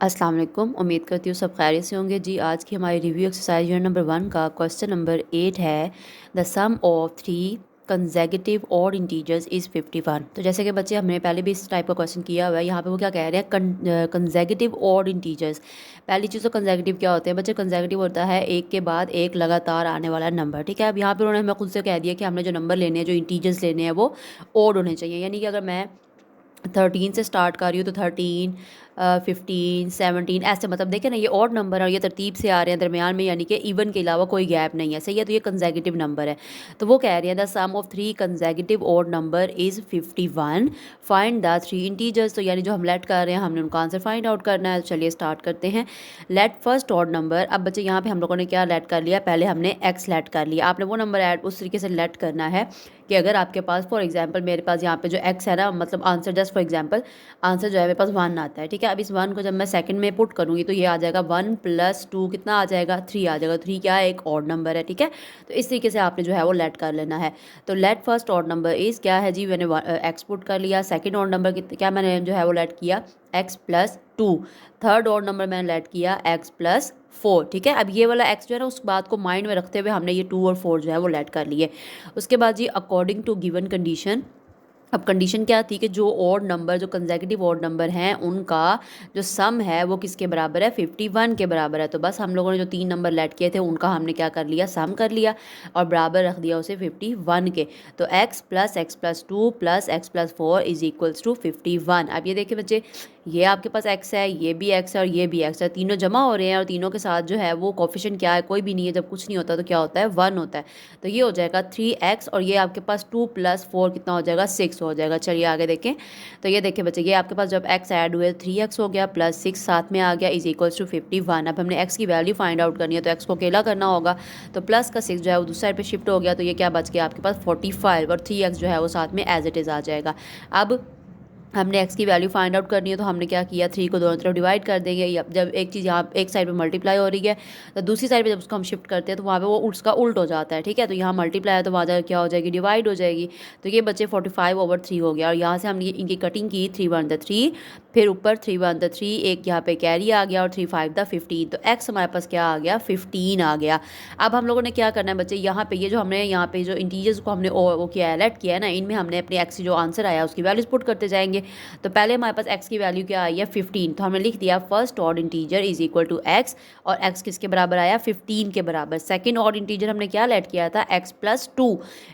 अस्सलाम वालेकुम। उम्मीद करती हूँ सब खैरियत से होंगे। जी आज की हमारी रिव्यू एक्सरसाइज यूनिट नंबर 1 का क्वेश्चन नंबर 8 है the sum of 3 consecutive odd integers is 51। तो जैसे कि बच्चे हमने पहले भी इस टाइप का क्वेश्चन किया हुआ है, यहाँ पे वो क्या कह रहे हैं कंसेक्यूटिव ऑड इंटीजर्स। पहली चीज़ तो कंसेक्यूटिव क्या होते हैं बच्चे? कंसेक्यूटिव होता है एक के बाद एक लगातार आने वाला नंबर। ठीक है, अब यहाँ पर उन्होंने हमें खुद से कह दिया कि हमने जो नंबर लेने हैं, जो इंटीजर्स लेने हैं, वो ऑड होने चाहिए। यानी कि अगर मैं 13 से स्टार्ट कर रही हूँ तो 13, 15, 17 ऐसे, मतलब देखें ना, ये ऑड नंबर है और ये तरतीब से आ रहे हैं दरमियान में, यानी कि इवन के अलावा कोई गैप नहीं है। सही है, तो ये कंसेक्यूटिव नंबर है। तो वो कह रहे हैं the sum of 3 consecutive odd number is 51, find the 3 integers. तो यानी जो हम लेट कर रहे हैं, हमने उनका आंसर फाइंड आउट करना है। चलिए स्टार्ट करते हैं। Let first odd number. अब बच्चे यहाँ पे हम लोगों ने क्या लेट कर लिया? पहले हमने एक्स लेट कर लिया। आपने वो नंबर ऐड उस तरीके से लेट करना है कि अगर आपके पास फॉर एग्जांपल मेरे पास यहाँ पे जो एक्स है ना, मतलब answer, just for example answer जो है मेरे पास 1 आता है। ठीक है, अब इस 1 को जब मैं सेकंड में पुट करूँगी तो ये आ जाएगा 1 + 2 कितना आ जाएगा? 3 आ जाएगा। 3 क्या है? एक ऑड नंबर है। ठीक है, तो इस तरीके से आपने जो है वो लेट कर लेना है। तो let first odd number is क्या है जी? मैंने एक्स पुट कर लिया। सेकेंड ऑड नंबर क्या मैंने जो है वो लेट किया? एक्स + 2। थर्ड ऑड नंबर मैंने लेट किया एक्स + 4। ठीक है, अब ये वाला एक्स जो है ना, उस बात को माइंड में रखते हुए हमने ये 2 और 4 जो है वो लेट कर लिए। उसके बाद जी अकॉर्डिंग टू गिवन कंडीशन। अब कंडीशन क्या थी कि जो ऑड नंबर, जो कंसेक्यूटिव ऑड नंबर हैं, उनका जो सम है वो किसके बराबर है? 51 के बराबर है। तो बस हम लोगों ने जो 3 नंबर लेट किए थे उनका हमने क्या कर लिया? सम कर लिया और बराबर रख दिया उसे 51 के। तो x + x + 2 + x + 4 = 51। अब ये देखिए बच्चे, ये आपके पास x है, ये भी x है और ये भी x है, तीनों जमा हो रहे हैं और तीनों के साथ जो है वो कोफिशिएंट क्या है? कोई भी नहीं है। जब कुछ नहीं होता तो क्या होता है? 1 होता है। तो ये हो जाएगा 3x और ये आपके पास 2 + 4 कितना हो जाएगा? 6 हो जाएगा। चलिए आगे देखें। तो ये देखिए बच्चे, ये आपके पास जब x ऐड हुए 3x हो गया + 6 साथ में आ गया = 51। अब हमने x की वैल्यू फाइंड आउट करनी है तो x को अकेला करना होगा। तो प्लस का 6 जो है वो दूसरी साइड पे शिफ्ट हो गया, तो ये क्या बच गया आपके पास? 45 और 3x जो है वो साथ में एज इट इज़ आ जाएगा। अब हमने x की वैल्यू फाइंड आउट करनी है तो हमने क्या किया? 3 को दोनों तरफ डिवाइड कर देंगे। जब एक चीज़ यहाँ एक साइड पे मल्टीप्लाई हो रही है तो दूसरी साइड पे जब उसको हम शिफ्ट करते हैं तो वहाँ पे वो उसका उल्ट हो जाता है। ठीक है, तो यहाँ मल्टीप्लाई है तो वहाँ क्या हो जाएगी? डिवाइड हो जाएगी। तो ये बच्चे 45/3 हो गया और यहाँ से हमने इनकी कटिंग की 3 × 1 = 3, फिर ऊपर 3 × 1 = 3, एक यहाँ पे कैरी आ गया और 3 × 5 = 15। तो x हमारे पास क्या आ गया? 15 आ गया। अब हम लोगों ने क्या करना है बच्चे? यहाँ पे ये जो हमने यहाँ पे जो इंटीजर्स को हमने वो किया है, लेट किया है ना, इनमें हमने अपने x जो आंसर आया उसकी वैल्यूज पुट करते जाएंगे। तो पहले हमारे पास x की वैल्यू क्या आई है? 15। तो हमने लिख दिया फर्स्ट ऑड इंटीजर = x और x किसके बराबर आया? 15 के बराबर। सेकंड ऑड इंटीजर हमने क्या लेट किया था? x + 2,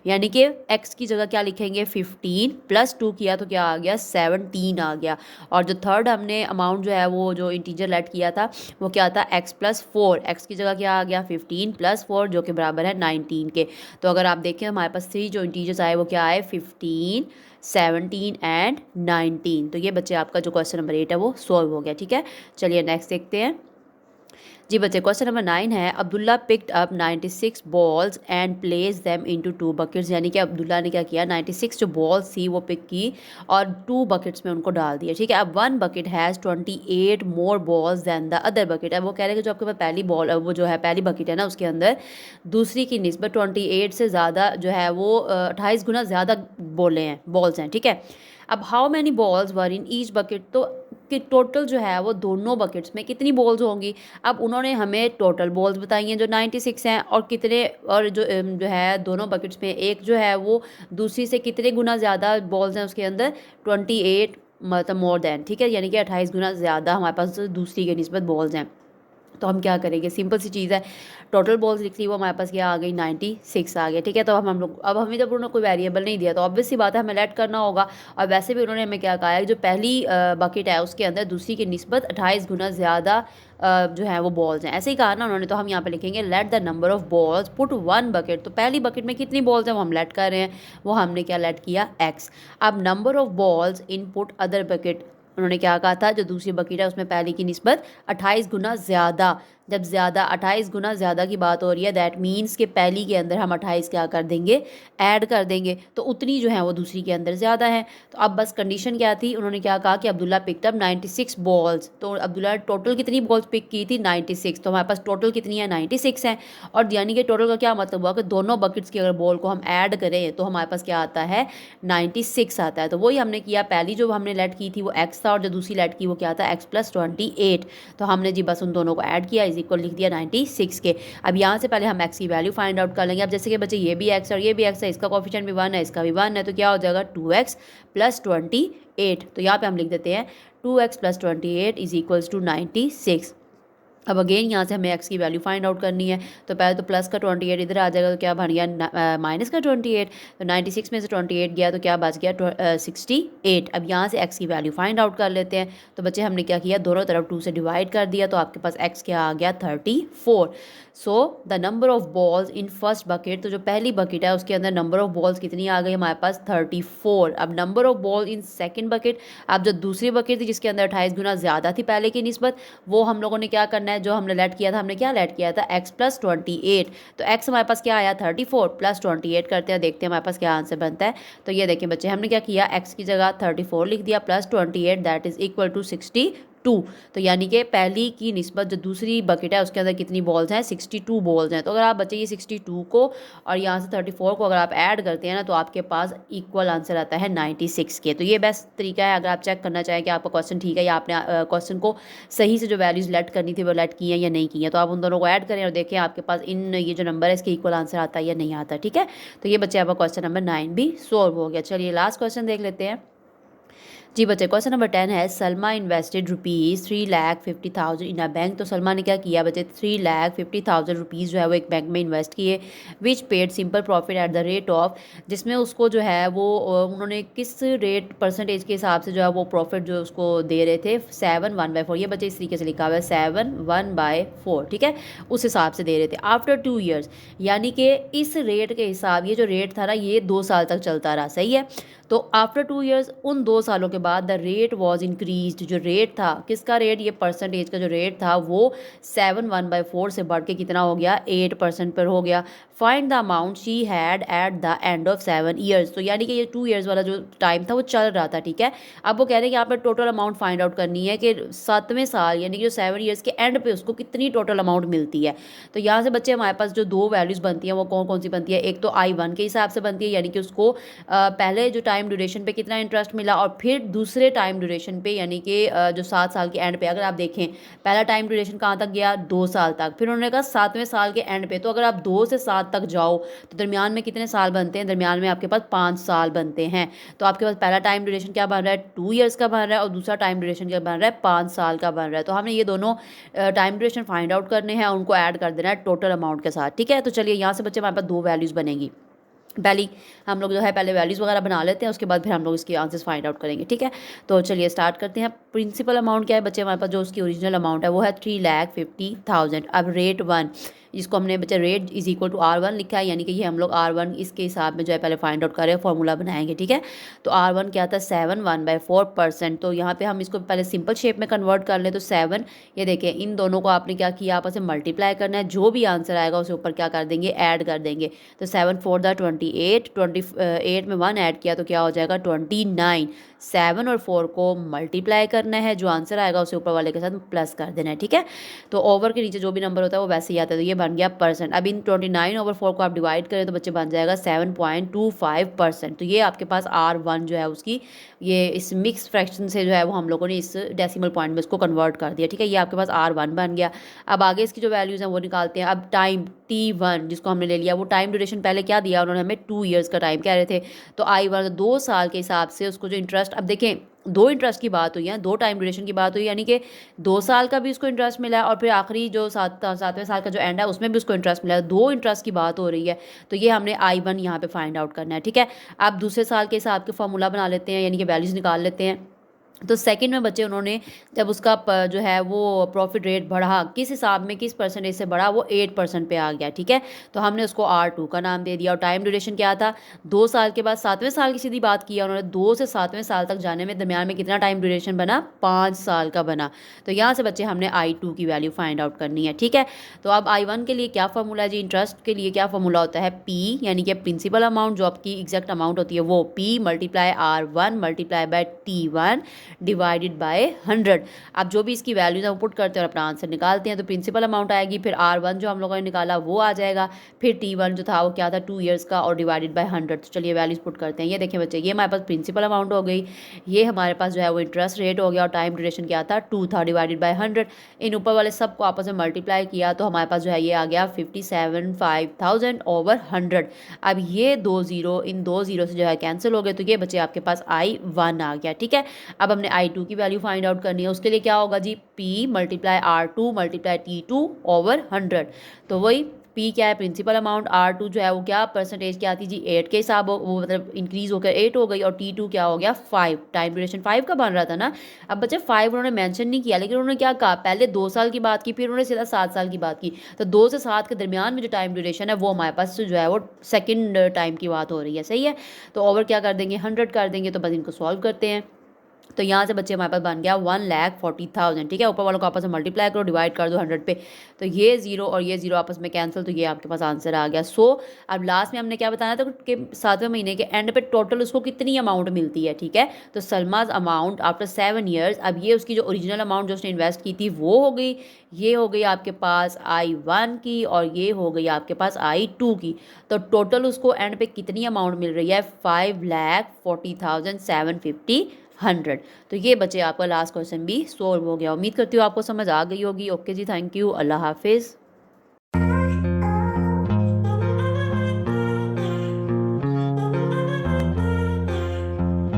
यानी कि x की जगह क्या लिखेंगे? 15 + 2 किया तो क्या आ गया? 17 आ गया। और जो थर्ड हमने अमाउंट जो है वो जो इंटीजर लेट किया था वो क्या था? x + 4। x की जगह क्या आ गया? 15 + 4 जो कि बराबर है 19 के। तो अगर आप देखें हमारे पास 3 जो इंटीजर्स आए वो क्या आए? 15, 17 एंड 19। तो ये बच्चे आपका जो क्वेश्चन नंबर 8 है वो सॉल्व हो गया। ठीक है, चलिए नेक्स्ट देखते हैं। जी बच्चे, क्वेश्चन नंबर 9 है Abdullah picked up 96 balls and place them into 2 buckets. यानी कि अब्दुल्ला ने क्या किया? 96 जो बॉल्स थी वो पिक की और 2 बकेट्स में उनको डाल दिया। ठीक है, अब 1 bucket has 28 more balls than the other bucket. अब वो कह रहे हैं कि जो आपके पास पहली बॉल, वो जो है पहली बकेट है ना, उसके अंदर दूसरी की निस्बत 28 से ज़्यादा जो है वो 28 गुना ज़्यादा बॉल्स हैं। ठीक है, अब how many balls were in each bucket. तो कि टोटल जो है वो दोनों बकेट्स में कितनी बॉल्स होंगी। अब उन्होंने हमें टोटल बॉल्स बताई हैं जो 96 हैं और कितने, और जो है दोनों बकेट्स में एक जो है वो दूसरी से कितने गुना ज़्यादा बॉल्स हैं उसके अंदर? 28, मतलब मोर देन। ठीक है, यानी कि 28 गुना ज़्यादा हमारे पास दूसरी के निस्बत बॉल्स हैं। तो हम क्या करेंगे? सिंपल सी चीज़ है, टोटल बॉल्स लिख ली, वो हमारे पास क्या आ गई? 96 आ गया। ठीक है, तो हम लोग, अब हमें जब उन्होंने कोई वेरिएबल नहीं दिया तो ऑब्वियस सी बात है हमें लेट करना होगा। और वैसे भी उन्होंने हमें क्या कहा है? जो पहली बकेट है उसके अंदर दूसरी की निस्बत 28 गुना ज़्यादा जो है वो बॉल्स हैं, ऐसे ही कहा ना उन्होंने। तो हम यहाँ पे लिखेंगे let the number of balls put 1 bucket. तो पहली बकेट में कितनी बॉल्स हैं वो हम लेट कर रहे हैं, वो हमने क्या लेट किया? x। अब number of balls in put other bucket, उन्होंने क्या कहा था? जो दूसरी बकेट है उसमें पहले की निस्बत 28 गुना ज़्यादा जब ज़्यादा 28 गुना ज़्यादा की बात हो रही है, दैट मीन्स कि पहली के अंदर हम 28 क्या कर देंगे, ऐड कर देंगे, तो उतनी जो है वो दूसरी के अंदर ज़्यादा है। तो अब बस कंडीशन क्या थी, उन्होंने क्या कहा कि अब्दुल्ला पिक्ड अप 96 बॉल्स। तो अब्दुल्ला टोटल कितनी बॉल्स पिक की थी, 96। तो हमारे पास टोटल कितनी है, 96 है। और यानी कि टोटल का क्या मतलब हुआ कि दोनों बकेट्स की अगर बॉल को हम ऐड करें तो हमारे पास क्या आता है, 96 आता है। तो वही हमने किया, पहली जो हमने लेट की थी वो x था और जो दूसरी लेट की वो क्या था, x + 28। तो हमने जी बस उन दोनों को ऐड किया, इज इक्वल लिख दिया 96 के। अब यहाँ से पहले हम x की वैल्यू फाइंड आउट कर लेंगे। अब जैसे कि बच्चे ये भी x और ये भी x है, इसका कोफिशिएंट भी 1 है, इसका भी 1 है, तो क्या हो जाएगा 2x + 28। तो यहाँ पे हम लिख देते हैं 2x + 28 इज इक्वल्स टू 96। अब अगेन यहाँ से हमें x की वैल्यू फाइंड आउट करनी है। तो पहले तो प्लस का 28 इधर आ जाएगा, तो क्या बन गया माइनस का 28। तो 96 में से 28 गया तो क्या बच गया 68। अब यहाँ से x की वैल्यू फाइंड आउट कर लेते हैं। तो बच्चे हमने क्या किया, दोनों तरफ 2 से डिवाइड कर दिया, तो आपके पास x क्या आ गया 34। So the number of balls in first bucket, तो जो पहली बकेट है उसके अंदर नंबर ऑफ बॉल्स कितनी आ गई हमारे पास 34। अब number of ball in second bucket, अब जो दूसरी बकेट थी जिसके अंदर 28 गुना ज़्यादा थी पहले की निस्बत, वो हम लोगों ने क्या करना है, जो हमने लेट किया था, हमने क्या लेट किया था x + 28। तो x हमारे पास क्या आया 34 + 28 करते हैं, देखते हैं हमारे पास क्या आंसर बनता है। तो ये देखिए बच्चे, हमने क्या किया, x की जगह 34 लिख दिया + 28 दैट इज इक्वल टू 62। तो यानी कि पहली की निस्बत जो दूसरी बकेट है उसके अंदर कितनी बॉल्स हैं, 62 बॉल्स हैं। तो अगर आप बच्चे ये 62 को और यहाँ से 34 को अगर आप ऐड करते हैं ना, तो आपके पास इक्वल आंसर आता है 96 के। तो ये बेस्ट तरीका है अगर आप चेक करना चाहें कि आपका क्वेश्चन ठीक है या आपने क्वेश्चन को सही से जो वैल्यूज़ लेट करनी थी वो लेट की हैं या नहीं की हैं। तो आप उन दोनों को ऐड करें और देखें आपके पास इन ये जो नंबर है इसके इक्वल आंसर आता है या नहीं आता। ठीक है, तो ये बच्चे आपका क्वेश्चन नंबर 9 भी सॉल्व हो गया। चलिए लास्ट क्वेश्चन देख लेते हैं। जी बच्चे, क्वेश्चन नंबर 10 है, Salma invested ₹3,50,000 in a bank. तो सलमा ने क्या किया बच्चे, 3,50,000 रुपीज़ जो है वो एक बैंक में इन्वेस्ट किए, which paid simple profit at the rate of, जिसमें उसको जो है वो उन्होंने किस रेट परसेंटेज के हिसाब से जो है वो प्रॉफिट जो उसको दे रहे थे 7/1/4। ये बच्चे इस तरीके से लिखा हुआ है 7/1/4, ठीक है, उस हिसाब से दे रहे थे। आफ्टर 2 ईयर्स, यानी कि इस रेट के हिसाब, ये जो रेट था ना ये 2 साल तक चलता रहा, सही है। तो आफ्टर 2 ईयर्स, उन 2 सालों के बाद द रेट वॉज इंक्रीज, जो रेट था, किसका रेट, ये परसेंटेज का जो रेट था वो 7/1/4 से बढ़ के कितना हो गया, 8% पर हो गया। Find the amount she had at the end of 7 years. तो यानी कि ये 2 ईयर्स वाला जो टाइम था वो चल रहा था, ठीक है। अब वो कह रहे हैं कि आपने टोटल अमाउंट फाइंड आउट करनी है कि 7वें साल यानी कि जो 7 ईयर्स के एंड पे उसको कितनी टोटल अमाउंट मिलती है। तो यहाँ से बच्चे हमारे पास जो 2 वैल्यूज़ बनती हैं वो कौन कौन सी बनती है, एक तो I1 के हिसाब से बनती है, यानी कि उसको पहले जो टाइम ड्यूरेशन पे कितना इंटरेस्ट मिला, और फिर दूसरे टाइम ड्यूरेशन पे यानी कि जो 7 साल के एंड पे, अगर आप देखें पहला टाइम ड्यूरेशन कहाँ तक गया, 2 साल तक, फिर उन्होंने कहा 7वें साल के एंड पे, तो अगर आप 2 से 7 तक जाओ तो दरमियान में कितने साल बनते हैं, दरमियान में आपके पास 5 साल बनते हैं। तो आपके पास पहला टाइम ड्यूरेशन क्या बन रहा है, 2 ईयर्स का बन रहा है, और दूसरा टाइम ड्यूरेशन क्या बन रहा है, 5 साल का बन रहा है। तो हमने ये दोनों टाइम ड्यूरेशन फाइंड आउट करने हैं, उनको ऐड कर देना है टोटल अमाउंट के साथ, ठीक है। तो चलिए यहाँ से बच्चे हमारे पास 2 वैल्यूज़ बनेगी। पहली हम लोग जो है पहले वैल्यूज़ वगैरह बना लेते हैं, उसके बाद फिर हम लोग इसके आंसर्स फाइंड आउट करेंगे, ठीक है। तो चलिए स्टार्ट करते हैं। प्रिंसिपल अमाउंट क्या है बच्चे हमारे पास, जो उसकी ओरिजिनल अमाउंट है वो है 3,50,000। अब रेट 1, जिसको हमने बच्चे rate is equal to R1 लिखा है, यानी कि ये हम लोग R1 इसके हिसाब में जो है पहले फाइंड आउट करें, फॉर्मूला बनाएंगे, ठीक है। तो R1 क्या था 7/1/4%। तो यहाँ पे हम इसको पहले सिंपल शेप में कन्वर्ट कर लें, तो 7, ये देखें इन दोनों को आपने क्या किया, आपस में मल्टीप्लाई करना है, जो भी आंसर आएगा उसके ऊपर क्या कर देंगे, ऐड कर देंगे। तो 7 4 28, 28 में 1 ऐड किया तो क्या हो जाएगा 29। 7 और 4 को मल्टीप्लाई करना है, जो आंसर आएगा उसे ऊपर वाले के साथ प्लस कर देना है, ठीक है। तो ओवर के नीचे जो भी नंबर होता है वो वैसे ही आता है, तो ये बन गया परसेंट। अब इन 29/4 को आप डिवाइड करें तो बच्चे बन जाएगा 7.25%। तो ये आपके पास R1 जो है उसकी, ये इस मिक्स फ्रैक्शन से जो है वो हम लोगों ने इस डेसिमल पॉइंट में इसको कन्वर्ट कर दिया, ठीक है। ये आपके पास R1 बन गया। अब आगे इसकी जो वैल्यूज़ हैं वो निकालते हैं। अब टाइम T1 जिसको हमने ले लिया, वो टाइम ड्यूरेशन पहले क्या दिया उन्होंने हमें, 2 ईयर्स का टाइम कह रहे थे। तो I1 2 साल के हिसाब से उसको जो इंटरेस्ट, अब देखें 2 इंटरेस्ट की बात हुई है, 2 टाइम ड्यूरेशन की बात हुई, यानी कि 2 साल का भी उसको इंटरेस्ट मिला है, और फिर आखिरी जो 7वें साल का जो एंड है उसमें भी उसको इंटरेस्ट मिला है। 2 इंटरेस्ट की बात हो रही है, तो ये हमने I1 यहाँ पे फाइंड आउट करना है, ठीक है। अब दूसरे साल के हिसाब के फॉर्मूला बना लेते हैं, यानी कि वैल्यूज़ निकाल लेते हैं। तो सेकंड में बच्चे उन्होंने जब उसका जो है वो प्रॉफिट रेट बढ़ा, किस हिसाब में, किस परसेंटेज से बढ़ा, वो 8% पे आ गया, ठीक है। तो हमने उसको R2 का नाम दे दिया। और टाइम ड्यूरेशन क्या था, 2 साल के बाद 7वें साल की सीधी बात किया उन्होंने, 2 से 7वें साल तक जाने में दरमियान में कितना टाइम ड्यूरेशन बना, 5 साल का बना। तो यहाँ से बच्चे हमने I2 की वैल्यू फाइंड आउट करनी है, ठीक है। तो अब I1 के लिए क्या फार्मूला है जी, इंटरेस्ट के लिए क्या फार्मूला होता है, P यानी कि प्रिंसिपल अमाउंट जो आपकी एग्जैक्ट अमाउंट होती है वो P multiply R1 multiply by T1 divided by 100। अब जो भी इसकी वैल्यूज हम पुट करते हैं और अपना आंसर निकालते हैं तो प्रिंसिपल अमाउंट आएगी, फिर R1 जो हम लोगों ने निकाला वो आ जाएगा, फिर T1 जो था वो क्या था 2 ईयर्स का और डिवाइडेड बाय 100। तो चलिए वैल्यूज पुट करते हैं। ये देखिए बच्चे, ये हमारे पास प्रिंसिपल अमाउंट हो गई, ये हमारे पास जो है वो इंटरेस्ट रेट हो गया और टाइम ड्यूरेशन क्या था 2 था डिवाइडेड बाय 100। इन ऊपर वाले सब को आपस में मल्टीप्लाई किया तो हमारे पास जो है ये आ गया 57,500 ओवर 100। अब ये 2 ज़ीरो इन 2 ज़ीरो से जो है कैंसिल हो गए, तो ये बच्चे आपके पास I1 आ गया, ठीक है। अब हमने I2 की वैल्यू फाइंड आउट करनी है, उसके लिए क्या होगा जी, P multiply R2 multiply T2 over 100। तो वही P क्या है प्रिंसिपल अमाउंट, R2 जो है वो क्या परसेंटेज क्या आती जी 8 के हिसाब वो मतलब इंक्रीज होकर 8 हो गई, और T2 क्या हो गया 5, टाइम ड्यूरेशन 5 का बन रहा था ना। अब बच्चे 5 उन्होंने मेंशन नहीं किया, लेकिन उन्होंने क्या कहा, पहले 2 साल की बात की, फिर उन्होंने सीधा 7 साल की बात की। तो 2 से 7 के दरमियान में जो टाइम ड्यूरेशन है वो हमारे पास जो है वो सेकेंड टाइम की बात हो रही है, सही है। तो ओवर क्या कर देंगे 100 कर देंगे, तो बस इनको सॉल्व करते हैं। तो यहाँ से बच्चे हमारे पास बन गया 1,40,000, ठीक है। ऊपर वालों को आपस में मल्टीप्लाई करो, डिवाइड कर दो 100 पे, तो ये ज़ीरो और ये ज़ीरो आपस में कैंसिल, तो ये आपके पास आंसर आ गया। सो अब लास्ट में हमने क्या बताया था कि 7वें महीने के एंड पे टोटल उसको कितनी अमाउंट मिलती है, ठीक है। तो सलमाज अमाउंट आफ्टर 7 ईयर्स, अब ये उसकी जो ओरिजिनल अमाउंट जो उसने इन्वेस्ट की थी वो हो गई, ये हो गई आपके पास I1 की, और ये हो गई आपके पास I2 की। तो टोटल उसको एंड पे कितनी अमाउंट मिल रही है, 5,40,750 100। तो ये बचे आपका लास्ट क्वेश्चन भी सोल्व हो गया। उम्मीद करती हूँ आपको समझ आ गई होगी। ओके जी, थैंक यू, अल्लाह हाफिज़।